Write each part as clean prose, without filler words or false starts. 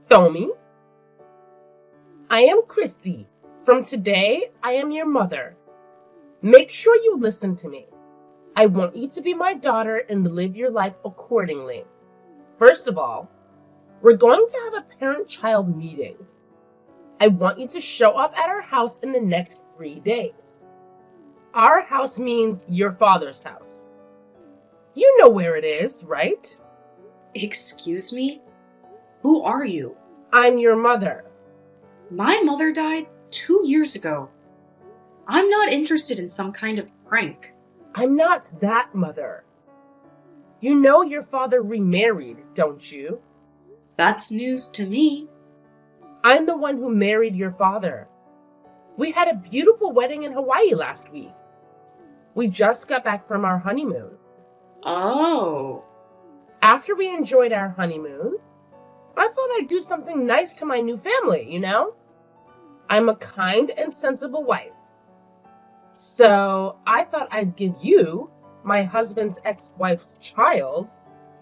Tommy, I am Christy. From today, I am your mother. Make sure you listen to me. I want you to be my daughter and live your life accordingly. First of all, we're going to have a parent-child meeting. I want you to show up at our house in the next 3 days. Our house means your father's house. You know where it is, right? Excuse me? Who are you? I'm your mother. My mother died 2 years ago. I'm not interested in some kind of prank. I'm not that mother. You know your father remarried, don't you? That's news to me. I'm the one who married your father. We had a beautiful wedding in Hawaii last week. We just got back from our honeymoon. Oh. After we enjoyed our honeymoon, I thought I'd do something nice to my new family, you know? I'm a kind and sensible wife. So I thought I'd give you, my husband's ex-wife's child,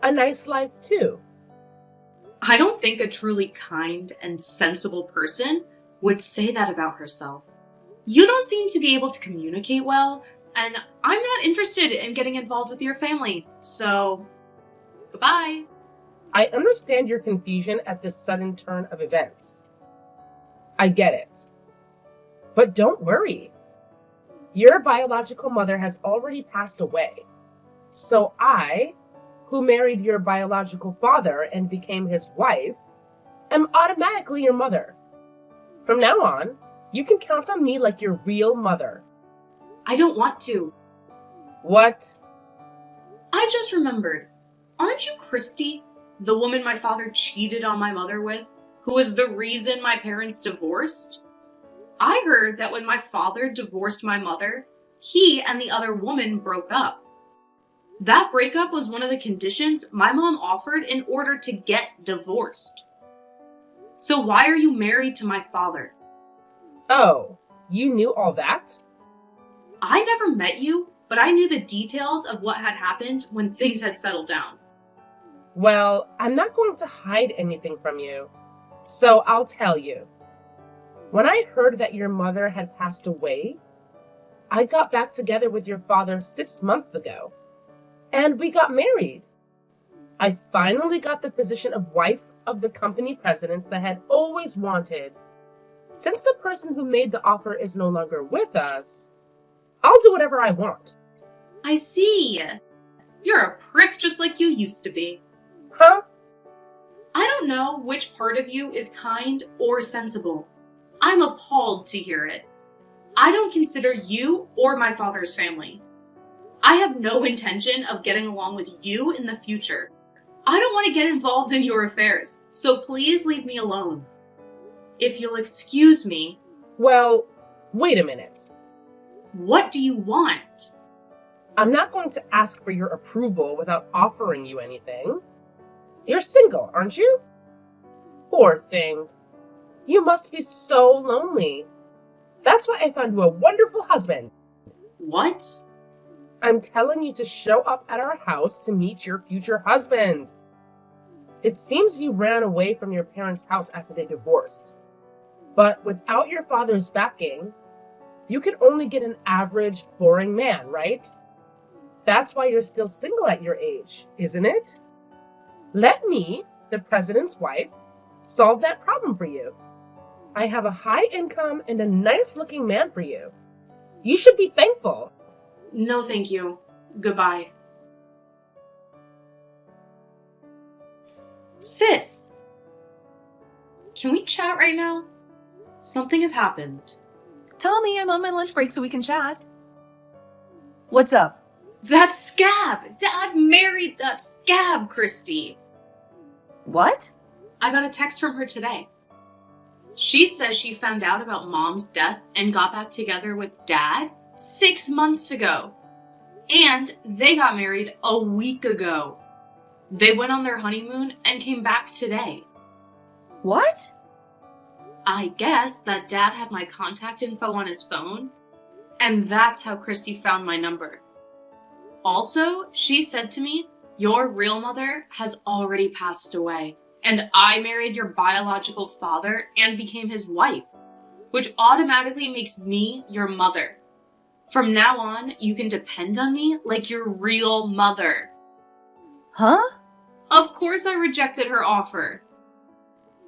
a nice life too. I don't think a truly kind and sensible person would say that about herself. You don't seem to be able to communicate well, and I'm not interested in getting involved with your family, so goodbye. I understand your confusion at this sudden turn of events. I get it. But don't worry. Your biological mother has already passed away. So I, who married your biological father and became his wife, am automatically your mother. From now on, you can count on me like your real mother. I don't want to. What? I just remembered. Aren't you Christy, the woman my father cheated on my mother with, who was the reason my parents divorced? I heard that when my father divorced my mother, he and the other woman broke up. That breakup was one of the conditions my mom offered in order to get divorced. So why are you married to my father? Oh, you knew all that? I never met you, but I knew the details of what had happened when things had settled down. Well, I'm not going to hide anything from you, so I'll tell you. When I heard that your mother had passed away, I got back together with your father 6 months ago, and we got married. I finally got the position of wife of the company president that I had always wanted. Since the person who made the offer is no longer with us, I'll do whatever I want. I see. You're a prick just like you used to be. Huh? I don't know which part of you is kind or sensible. I'm appalled to hear it. I don't consider you or my father's family. I have no intention of getting along with you in the future. I don't want to get involved in your affairs, so please leave me alone. If you'll excuse me. Well, wait a minute. What do you want? I'm not going to ask for your approval without offering you anything. You're single, aren't you? Poor thing. You must be so lonely. That's why I found you a wonderful husband. What? I'm telling you to show up at our house to meet your future husband. It seems you ran away from your parents' house after they divorced. But without your father's backing, you can only get an average, boring man, right? That's why you're still single at your age, isn't it? Let me, the president's wife, solve that problem for you. I have a high income and a nice-looking man for you. You should be thankful. No, thank you. Goodbye. Sis! Can we chat right now? Something has happened. Tommy, I'm on my lunch break so we can chat. What's up? That scab! Dad married that scab, Christy! What? I got a text from her today. She says she found out about Mom's death and got back together with Dad 6 months ago. And they got married a week ago. They went on their honeymoon and came back today. What? I guess that Dad had my contact info on his phone, and that's how Christy found my number. Also, she said to me, your real mother has already passed away, and I married your biological father and became his wife, which automatically makes me your mother. From now on, you can depend on me like your real mother. Huh? Of course I rejected her offer.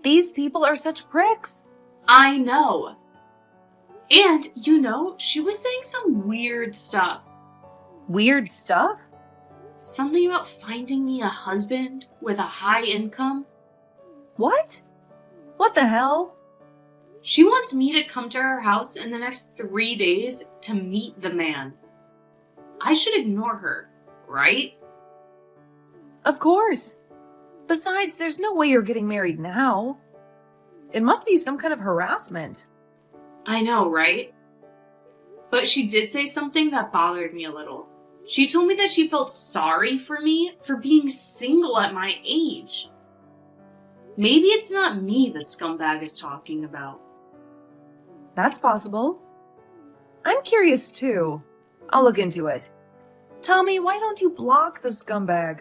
These people are such pricks. I know. And, she was saying some weird stuff. Weird stuff? Something about finding me a husband with a high income. What? What the hell? She wants me to come to her house in the next 3 days to meet the man. I should ignore her, right? Of course. Besides, there's no way you're getting married now. It must be some kind of harassment. I know, right? But she did say something that bothered me a little. She told me that she felt sorry for me for being single at my age. Maybe it's not me the scumbag is talking about. That's possible. I'm curious too. I'll look into it. Tommy, why don't you block the scumbag?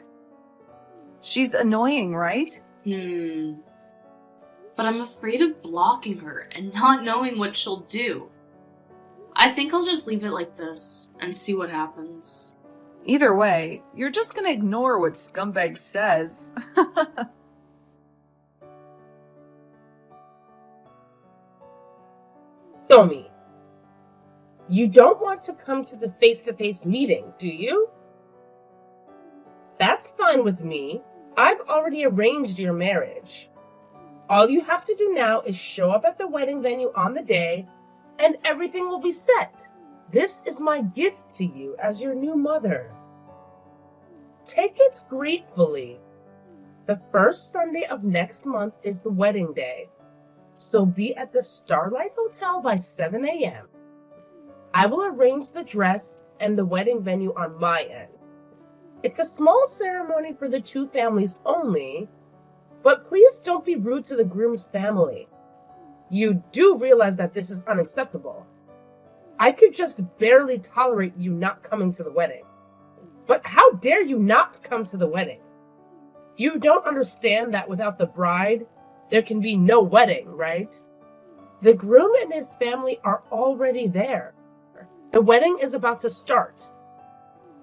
She's annoying, right? But I'm afraid of blocking her and not knowing what she'll do. I think I'll just leave it like this and see what happens. Either way, you're just gonna ignore what scumbag says. Tommy, you don't want to come to the face-to-face meeting, do you? That's fine with me. I've already arranged your marriage. All you have to do now is show up at the wedding venue on the day, and everything will be set. This is my gift to you as your new mother. Take it gratefully. The first Sunday of next month is the wedding day, so be at the Starlight Hotel by 7 a.m. I will arrange the dress and the wedding venue on my end. It's a small ceremony for the two families only, but please don't be rude to the groom's family. You do realize that this is unacceptable. I could just barely tolerate you not coming to the wedding. But how dare you not come to the wedding? You don't understand that without the bride, there can be no wedding, right? The groom and his family are already there. The wedding is about to start.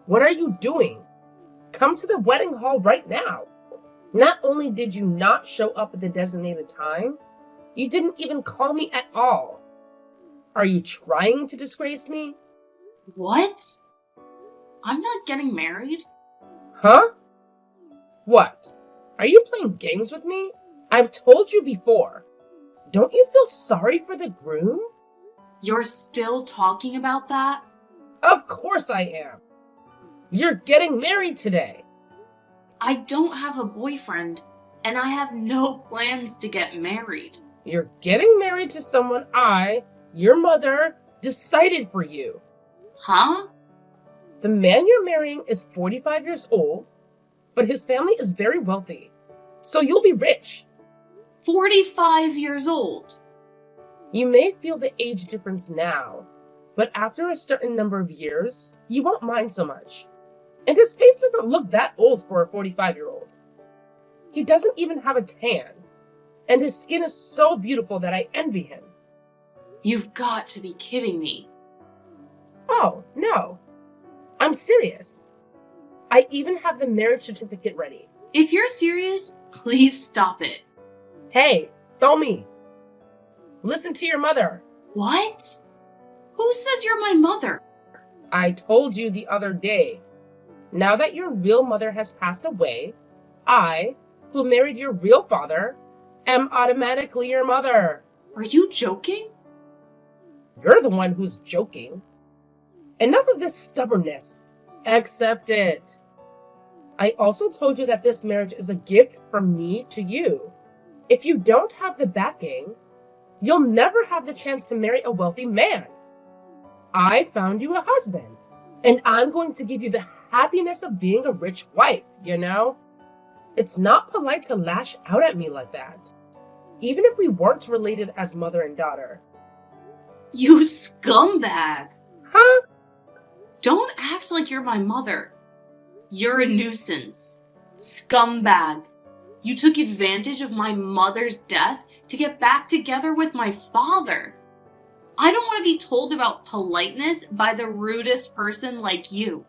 What are you doing? Come to the wedding hall right now. Not only did you not show up at the designated time, you didn't even call me at all. Are you trying to disgrace me? What? I'm not getting married? Huh? What? Are you playing games with me? I've told you before. Don't you feel sorry for the groom? You're still talking about that? Of course I am. You're getting married today. I don't have a boyfriend, and I have no plans to get married. You're getting married to someone your mother, decided for you. Huh? The man you're marrying is 45 years old, but his family is very wealthy, so you'll be rich. 45 years old. You may feel the age difference now, but after a certain number of years, you won't mind so much. And his face doesn't look that old for a 45-year-old. He doesn't even have a tan, and his skin is so beautiful that I envy him. You've got to be kidding me. Oh, no. I'm serious. I even have the marriage certificate ready. If you're serious, please stop it. Hey, Tommy. Listen to your mother. What? Who says you're my mother? I told you the other day. Now that your real mother has passed away, I, who married your real father, am automatically your mother. Are you joking? You're the one who's joking. Enough of this stubbornness. Accept it. I also told you that this marriage is a gift from me to you. If you don't have the backing, you'll never have the chance to marry a wealthy man. I found you a husband, and I'm going to give you the happiness of being a rich wife, you know? It's not polite to lash out at me like that, even if we weren't related as mother and daughter. You scumbag! Huh? Don't act like you're my mother. You're a nuisance. Scumbag. You took advantage of my mother's death to get back together with my father. I don't want to be told about politeness by the rudest person like you.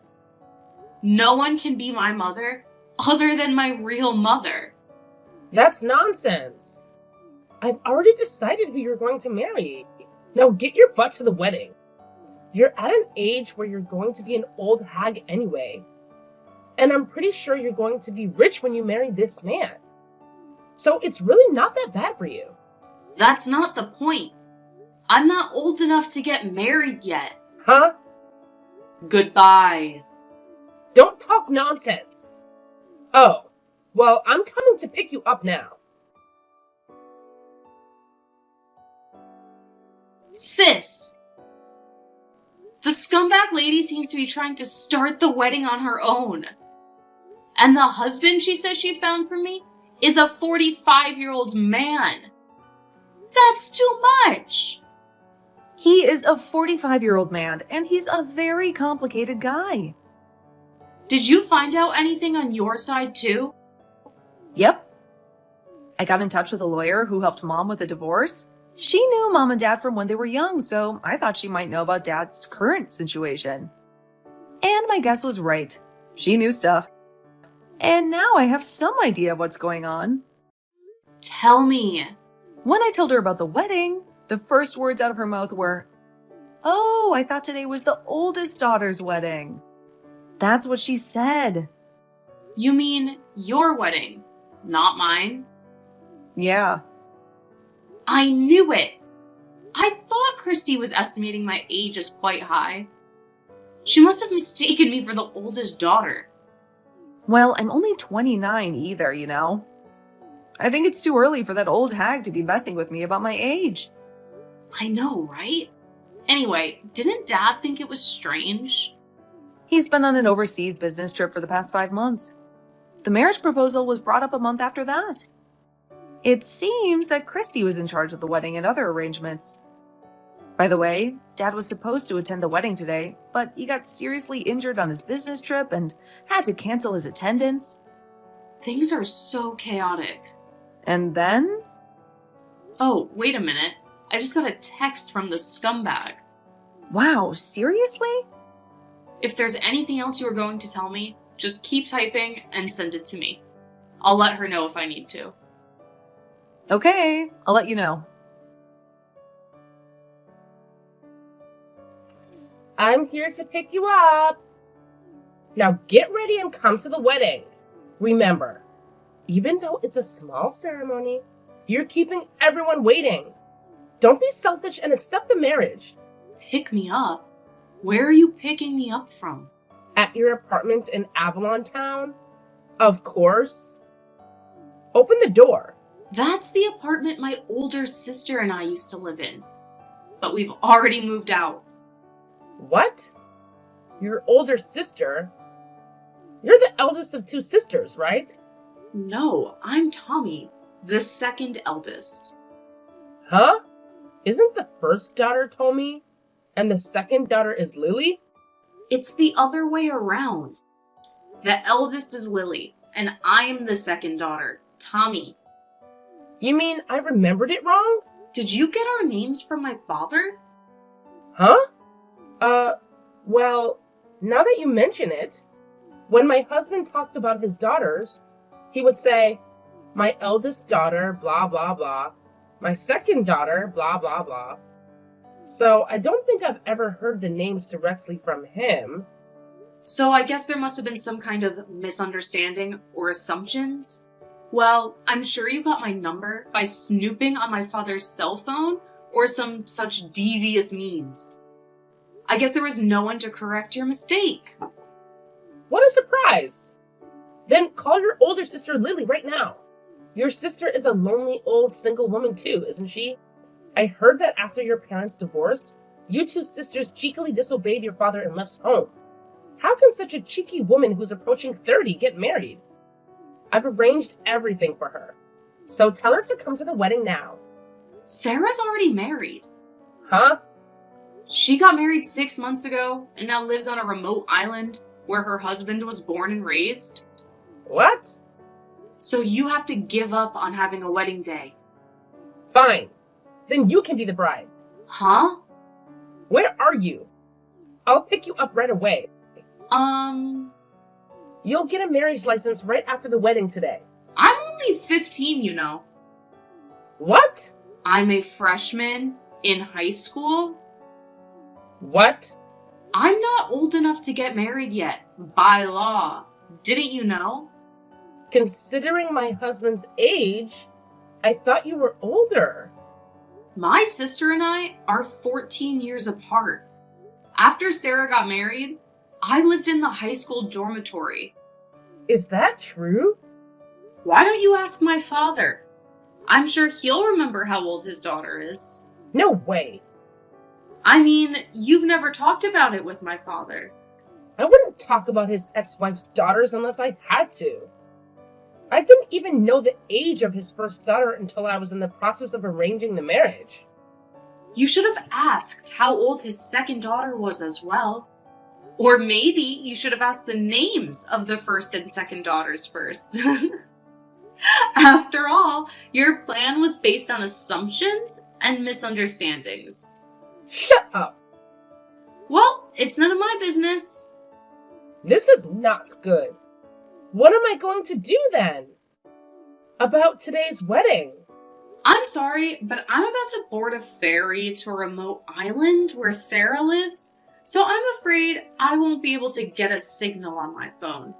No one can be my mother other than my real mother. That's nonsense. I've already decided who you're going to marry. Now get your butt to the wedding. You're at an age where you're going to be an old hag anyway. And I'm pretty sure you're going to be rich when you marry this man. So it's really not that bad for you. That's not the point. I'm not old enough to get married yet. Huh? Goodbye. Don't talk nonsense. Oh, well, I'm coming to pick you up now. Sis! The scumbag lady seems to be trying to start the wedding on her own. And the husband she says she found for me is a 45-year-old man. That's too much! He is a 45-year-old man, and he's a very complicated guy. Did you find out anything on your side too? Yep. I got in touch with a lawyer who helped Mom with a divorce. She knew Mom and Dad from when they were young, so I thought she might know about Dad's current situation. And my guess was right. She knew stuff. And now I have some idea of what's going on. Tell me. When I told her about the wedding, the first words out of her mouth were, "Oh, I thought today was the oldest daughter's wedding." That's what she said. You mean your wedding, not mine? Yeah. I knew it! I thought Christy was estimating my age as quite high. She must have mistaken me for the oldest daughter. Well, I'm only 29 either, you know. I think it's too early for that old hag to be messing with me about my age. I know, right? Anyway, didn't Dad think it was strange? He's been on an overseas business trip for the past 5 months. The marriage proposal was brought up a month after that. It seems that Christy was in charge of the wedding and other arrangements. By the way, Dad was supposed to attend the wedding today, but he got seriously injured on his business trip and had to cancel his attendance. Things are so chaotic. And then? Oh, wait a minute. I just got a text from the scumbag. Wow, seriously? If there's anything else you are going to tell me, just keep typing and send it to me. I'll let her know if I need to. Okay, I'll let you know. I'm here to pick you up. Now get ready and come to the wedding. Remember, even though it's a small ceremony, you're keeping everyone waiting. Don't be selfish and accept the marriage. Pick me up? Where are you picking me up from? At your apartment in Avalon Town? Of course. Open the door. That's the apartment my older sister and I used to live in. But we've already moved out. What? Your older sister? You're the eldest of 2 sisters, right? No, I'm Tommy, the second eldest. Huh? Isn't the first daughter Tommy? And the second daughter is Lily? It's the other way around. The eldest is Lily, and I'm the second daughter, Tommy. You mean I remembered it wrong? Did you get our names from my father? Huh? Well, now that you mention it, when my husband talked about his daughters, he would say, my eldest daughter, blah, blah, blah. My second daughter, blah, blah, blah. So I don't think I've ever heard the names directly from him. So I guess there must have been some kind of misunderstanding or assumptions. Well, I'm sure you got my number by snooping on my father's cell phone or some such devious means. I guess there was no one to correct your mistake. What a surprise! Then call your older sister Lily right now. Your sister is a lonely old single woman too, isn't she? I heard that after your parents divorced, you 2 sisters cheekily disobeyed your father and left home. How can such a cheeky woman who's approaching 30 get married? I've arranged everything for her. So tell her to come to the wedding now. Sarah's already married. Huh? She got married 6 months ago and now lives on a remote island where her husband was born and raised. What? So you have to give up on having a wedding day. Fine. Then you can be the bride. Huh? Where are you? I'll pick you up right away. You'll get a marriage license right after the wedding today. I'm only 15, you know. What? I'm a freshman in high school. What? I'm not old enough to get married yet, by law. Didn't you know? Considering my husband's age, I thought you were older. My sister and I are 14 years apart. After Sarah got married, I lived in the high school dormitory. Is that true? Why don't you ask my father? I'm sure he'll remember how old his daughter is. No way. I mean, you've never talked about it with my father. I wouldn't talk about his ex-wife's daughters unless I had to. I didn't even know the age of his first daughter until I was in the process of arranging the marriage. You should have asked how old his second daughter was as well. Or maybe you should have asked the names of the first and second daughters first. After all, your plan was based on assumptions and misunderstandings. Shut up! Well, it's none of my business. This is not good. What am I going to do then? About today's wedding? I'm sorry, but I'm about to board a ferry to a remote island where Sarah lives, so I'm afraid I won't be able to get a signal on my phone.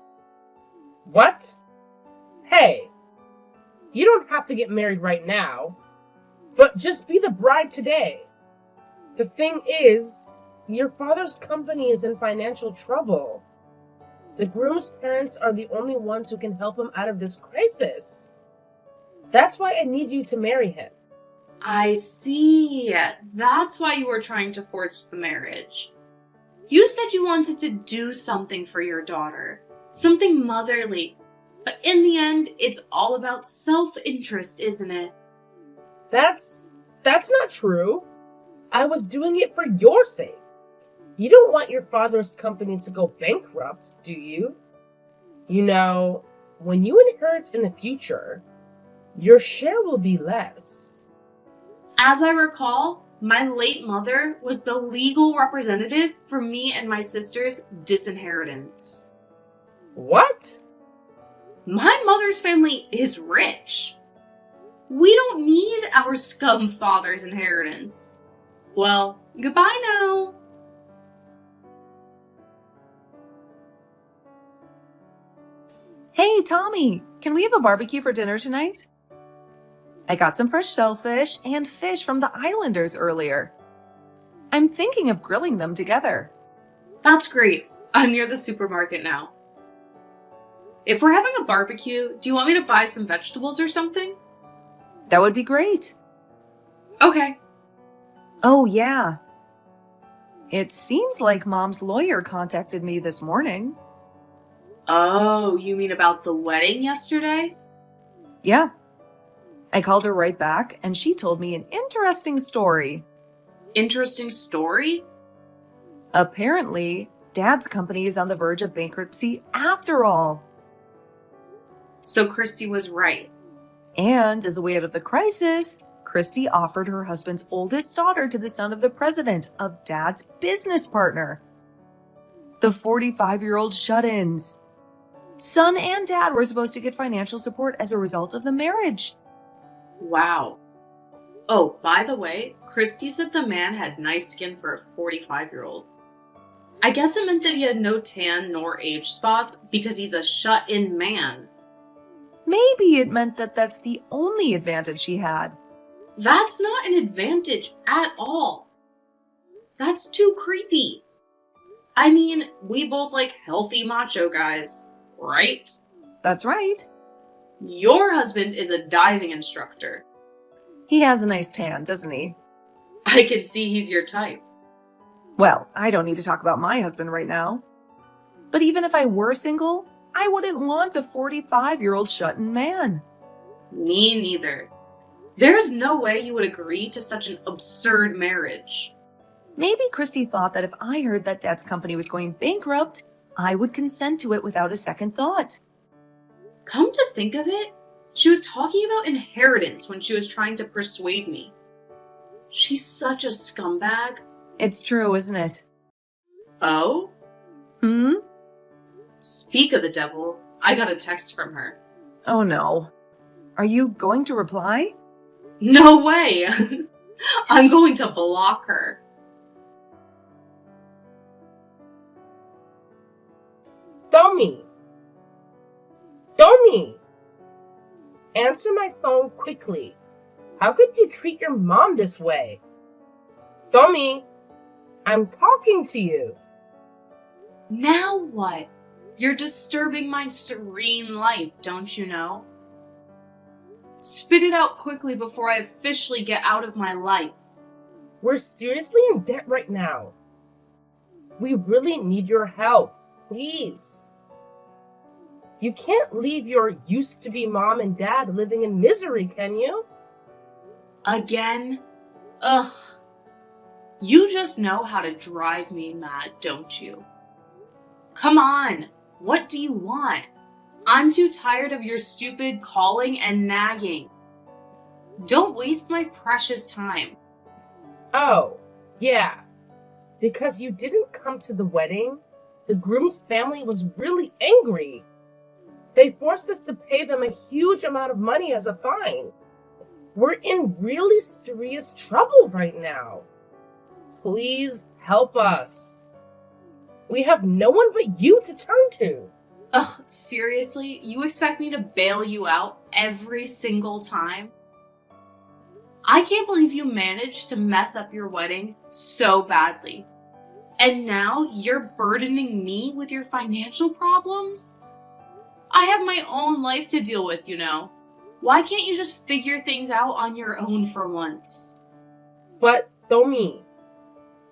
What? Hey, you don't have to get married right now, but just be the bride today. The thing is, your father's company is in financial trouble. The groom's parents are the only ones who can help him out of this crisis. That's why I need you to marry him. I see. That's why you were trying to force the marriage. You said you wanted to do something for your daughter, something motherly. But in the end, it's all about self-interest, isn't it? That's not true. I was doing it for your sake. You don't want your father's company to go bankrupt, do you? You know, when you inherit in the future, your share will be less. As I recall, my late mother was the legal representative for me and my sister's disinheritance. What? My mother's family is rich. We don't need our scum father's inheritance. Well, goodbye now. Hey, Tommy, can we have a barbecue for dinner tonight? I got some fresh shellfish and fish from the Islanders earlier. I'm thinking of grilling them together. That's great. I'm near the supermarket now. If we're having a barbecue, do you want me to buy some vegetables or something? That would be great. Okay. Oh, yeah. It seems like Mom's lawyer contacted me this morning. Oh, you mean about the wedding yesterday? Yeah. I called her right back, and she told me an interesting story. Interesting story? Apparently, Dad's company is on the verge of bankruptcy after all. So Christy was right. And as a way out of the crisis, Christy offered her husband's oldest daughter to the son of the president of Dad's business partner. The 45-year-old shut-ins. Son and Dad were supposed to get financial support as a result of the marriage. Wow. Oh, by the way, Christy said the man had nice skin for a 45-year-old. I guess it meant that he had no tan nor age spots because he's a shut-in man. Maybe it meant that that's the only advantage he had. That's not an advantage at all. That's too creepy. I mean, we both like healthy macho guys, right? That's right. Your husband is a diving instructor. He has a nice tan, doesn't he? I can see he's your type. Well, I don't need to talk about my husband right now. But even if I were single, I wouldn't want a 45-year-old shut-in man. Me neither. There's no way you would agree to such an absurd marriage. Maybe Christy thought that if I heard that Dad's company was going bankrupt, I would consent to it without a second thought. Come to think of it, she was talking about inheritance when she was trying to persuade me. She's such a scumbag. It's true, isn't it? Oh? Hmm? Speak of the devil, I got a text from her. Oh no. Are you going to reply? No way! I'm going to block her. Domi! Domi! Answer my phone quickly. How could you treat your mom this way? Domi! I'm talking to you. Now what? You're disturbing my serene life, don't you know? Spit it out quickly before I officially get out of my life. We're seriously in debt right now. We really need your help. Please. You can't leave your used-to-be mom and dad living in misery, can you? Again? Ugh. You just know how to drive me mad, don't you? Come on, what do you want? I'm too tired of your stupid calling and nagging. Don't waste my precious time. Oh, yeah. Because you didn't come to the wedding, the groom's family was really angry. They forced us to pay them a huge amount of money as a fine. We're in really serious trouble right now. Please help us. We have no one but you to turn to. Ugh, seriously? You expect me to bail you out every single time? I can't believe you managed to mess up your wedding so badly. And now you're burdening me with your financial problems? I have my own life to deal with, you know. Why can't you just figure things out on your own for once? But, Domi,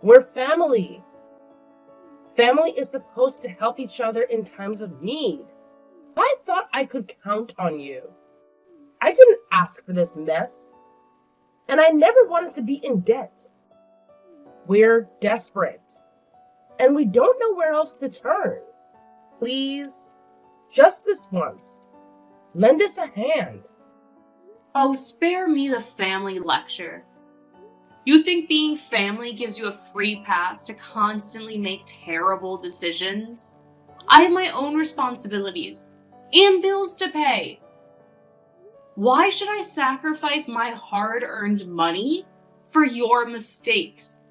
we're family. Family is supposed to help each other in times of need. I thought I could count on you. I didn't ask for this mess. And I never wanted to be in debt. We're desperate. And we don't know where else to turn. Please, just this once, lend us a hand. Oh, spare me the family lecture. You think being family gives you a free pass to constantly make terrible decisions? I have my own responsibilities and bills to pay. Why should I sacrifice my hard-earned money for your mistakes?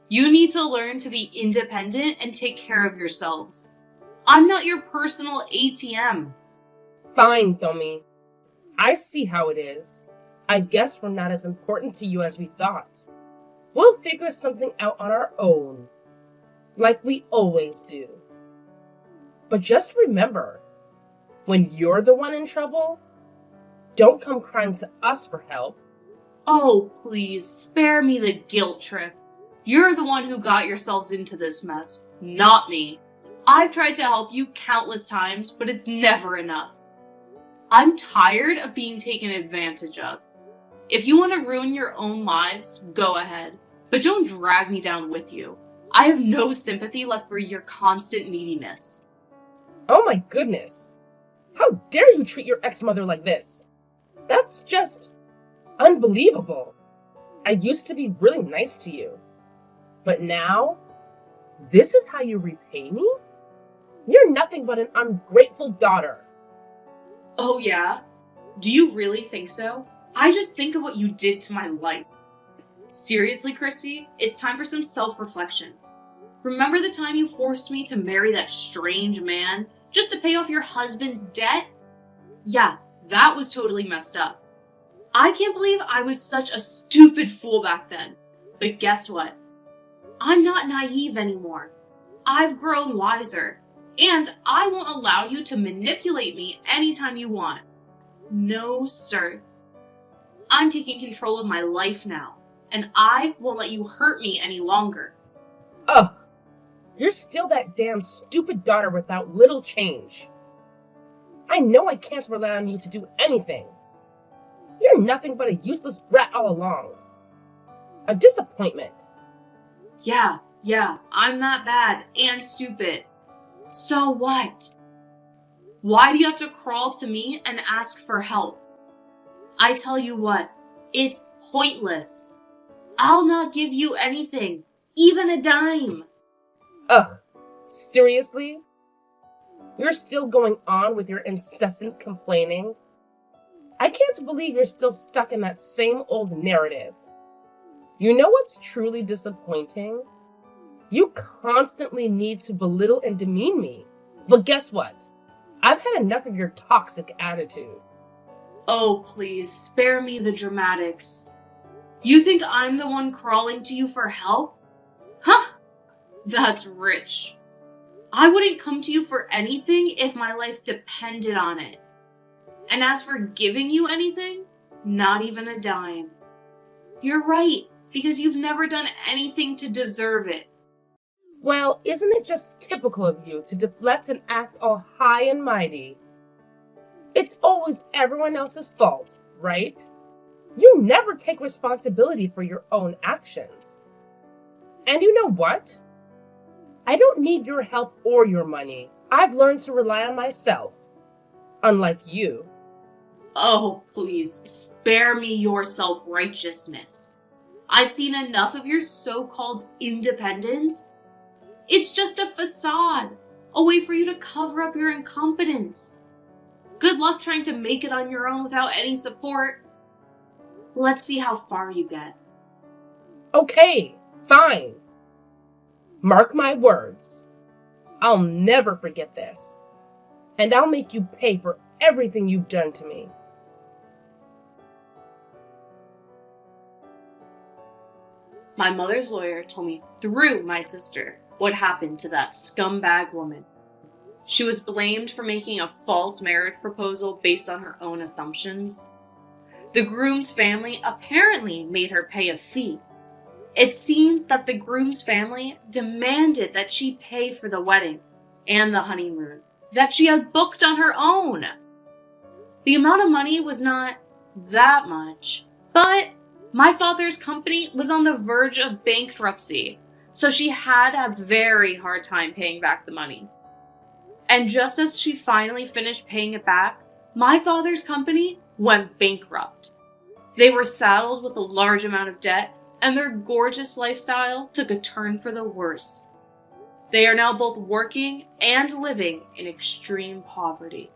You need to learn to be independent and take care of yourselves. I'm not your personal ATM. Fine, Domi. I see how it is. I guess we're not as important to you as we thought. We'll figure something out on our own, like we always do. But just remember, when you're the one in trouble, don't come crying to us for help. Oh, please, spare me the guilt trip. You're the one who got yourselves into this mess, not me. I've tried to help you countless times, but it's never enough. I'm tired of being taken advantage of. If you want to ruin your own lives, go ahead. But don't drag me down with you. I have no sympathy left for your constant neediness. Oh my goodness. How dare you treat your ex-mother like this? That's just unbelievable. I used to be really nice to you. But now, this is how you repay me? You're nothing but an ungrateful daughter. Oh yeah? Do you really think so? I just think of what you did to my life. Seriously, Christy, it's time for some self-reflection. Remember the time you forced me to marry that strange man just to pay off your husband's debt? Yeah, that was totally messed up. I can't believe I was such a stupid fool back then. But guess what? I'm not naive anymore. I've grown wiser, and I won't allow you to manipulate me anytime you want. No, sir. I'm taking control of my life now, and I won't let you hurt me any longer. Ugh, you're still that damn stupid daughter without little change. I know I can't rely on you to do anything. You're nothing but a useless brat all along. A disappointment. Yeah, I'm that bad and stupid. So what? Why do you have to crawl to me and ask for help? I tell you what, it's pointless. I'll not give you anything, even a dime. Ugh, seriously? You're still going on with your incessant complaining? I can't believe you're still stuck in that same old narrative. You know what's truly disappointing? You constantly need to belittle and demean me. But guess what? I've had enough of your toxic attitude. Oh, please, spare me the dramatics. You think I'm the one crawling to you for help? Huh, that's rich. I wouldn't come to you for anything if my life depended on it. And as for giving you anything, not even a dime. You're right, because you've never done anything to deserve it. Well, isn't it just typical of you to deflect and act all high and mighty? It's always everyone else's fault, right? You never take responsibility for your own actions. And you know what? I don't need your help or your money. I've learned to rely on myself, unlike you. Oh, please, spare me your self-righteousness. I've seen enough of your so-called independence. It's just a facade, a way for you to cover up your incompetence. Good luck trying to make it on your own without any support. Let's see how far you get. Okay, fine. Mark my words. I'll never forget this. And I'll make you pay for everything you've done to me. My mother's lawyer told me through my sister what happened to that scumbag woman. She was blamed for making a false marriage proposal based on her own assumptions. The groom's family apparently made her pay a fee. It seems that the groom's family demanded that she pay for the wedding and the honeymoon that she had booked on her own. The amount of money was not that much, but my father's company was on the verge of bankruptcy, so she had a very hard time paying back the money. And just as she finally finished paying it back, my father's company went bankrupt. They were saddled with a large amount of debt, and their gorgeous lifestyle took a turn for the worse. They are now both working and living in extreme poverty.